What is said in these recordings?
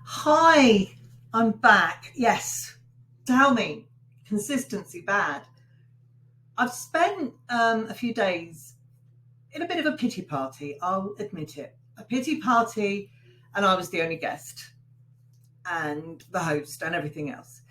Hi, I'm back. Yes, tell me, consistency bad. I've spent a few days in a bit of a pity party, I'll admit it. A pity party, and I was the only guest, and the host, and everything else.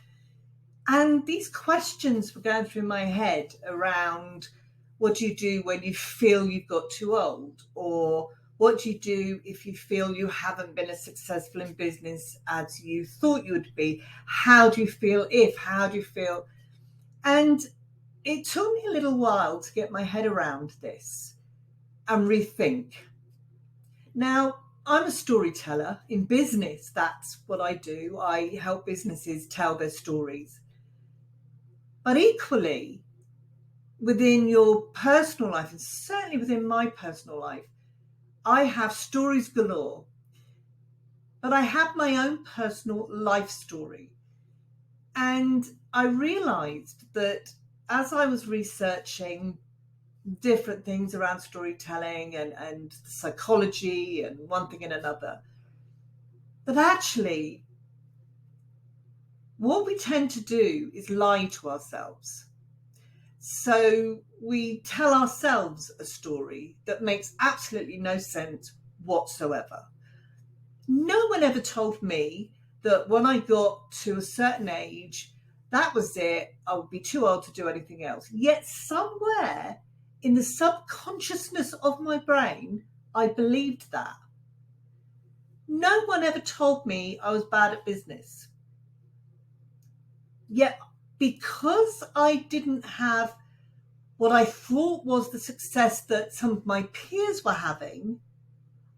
And these questions were going through my head around what do you do when you feel you've got too old? Or what do you do if you feel you haven't been as successful in business as you thought you would be? How do you feel if? How do you feel? And it took me a little while to get my head around this and rethink. Now, I'm a storyteller in business. That's what I do. I help businesses tell their stories. But equally, within your personal life, and certainly within my personal life, I have stories galore, but I have my own personal life story. And I realized that as I was researching different things around storytelling and psychology and one thing and another, that actually what we tend to do is lie to ourselves. So we tell ourselves a story that makes absolutely no sense whatsoever. No one ever told me that when I got to a certain age, that was it. I would be too old to do anything else. Yet somewhere in the subconsciousness of my brain, I believed that. No one ever told me I was bad at business. Yet because I didn't have what I thought was the success that some of my peers were having,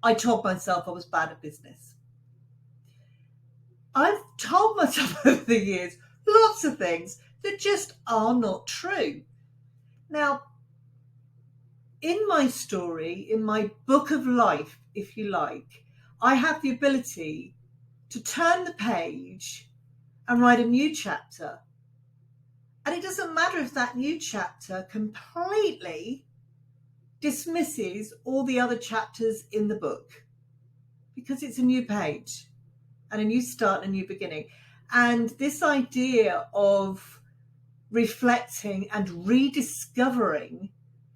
I told myself I was bad at business. I've told myself over the years lots of things that just are not true. Now, in my story, in my book of life, if you like, I have the ability to turn the page and write a new chapter. And it doesn't matter if that new chapter completely dismisses all the other chapters in the book, because it's a new page and a new start and a new beginning. And this idea of reflecting and rediscovering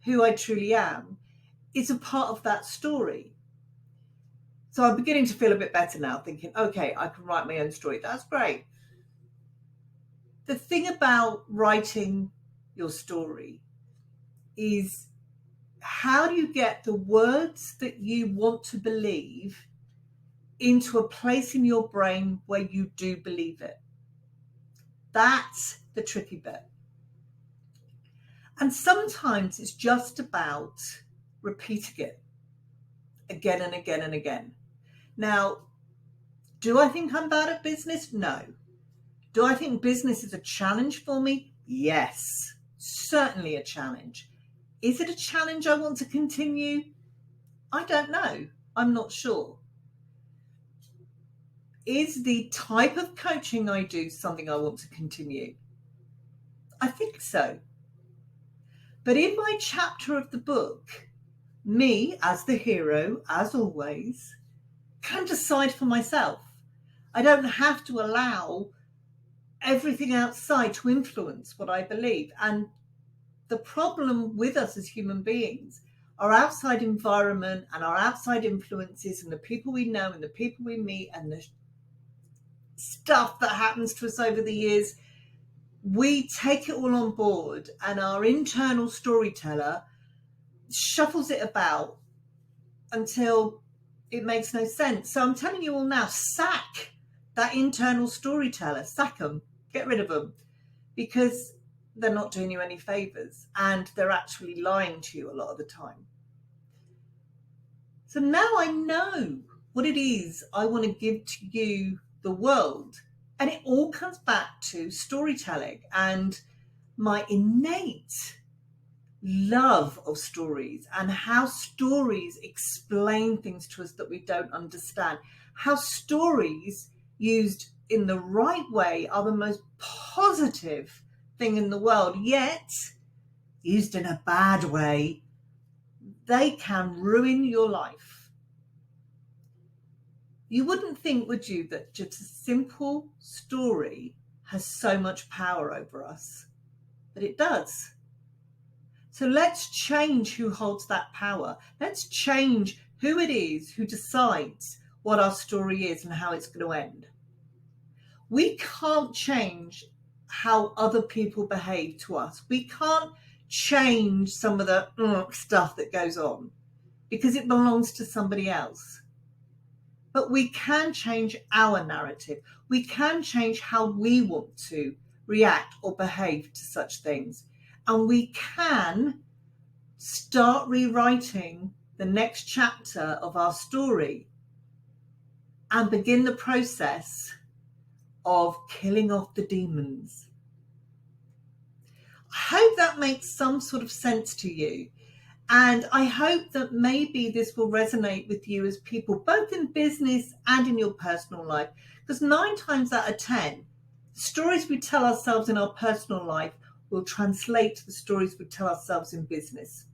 who I truly am is a part of that story. So I'm beginning to feel a bit better now, thinking, okay, I can write my own story. That's great. The thing about writing your story is, how do you get the words that you want to believe into a place in your brain where you do believe it? That's the tricky bit. And sometimes it's just about repeating it again and again and again. Now, do I think I'm bad at business? No. Do I think business is a challenge for me? Yes, certainly a challenge. Is it a challenge I want to continue? I don't know. I'm not sure. Is the type of coaching I do something I want to continue? I think so. But in my chapter of the book, me as the hero, as always, can decide for myself. I don't have to allow everything outside to influence what I believe. And the problem with us as human beings, our outside environment and our outside influences and the people we know and the people we meet and the stuff that happens to us over the years, we take it all on board, and our internal storyteller shuffles it about until it makes no sense. So I'm telling you all now, sack that internal storyteller, sack them, get rid of them, because they're not doing you any favors and they're actually lying to you a lot of the time. So now I know what it is I want to give to you, the world. And it all comes back to storytelling and my innate love of stories, and how stories explain things to us that we don't understand. How stories used in the right way are the most positive thing in the world, yet used in a bad way, they can ruin your life. You wouldn't think, would you, that just a simple story has so much power over us, but it does. So let's change who holds that power. Let's change who it is who decides what our story is and how it's going to end. We can't change how other people behave to us. We can't change some of the stuff that goes on because it belongs to somebody else. But we can change our narrative. We can change how we want to react or behave to such things. And we can start rewriting the next chapter of our story and begin the process of killing off the demons. I hope that makes some sort of sense to you. And I hope that maybe this will resonate with you as people, both in business and in your personal life. Because 9 times out of 10, the stories we tell ourselves in our personal life will translate to the stories we tell ourselves in business.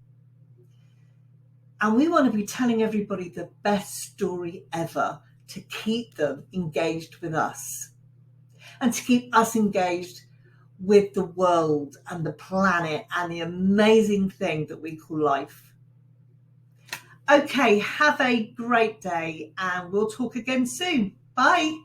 And we want to be telling everybody the best story ever to keep them engaged with us and to keep us engaged with the world and the planet and the amazing thing that we call life. Okay, have a great day and we'll talk again soon. Bye.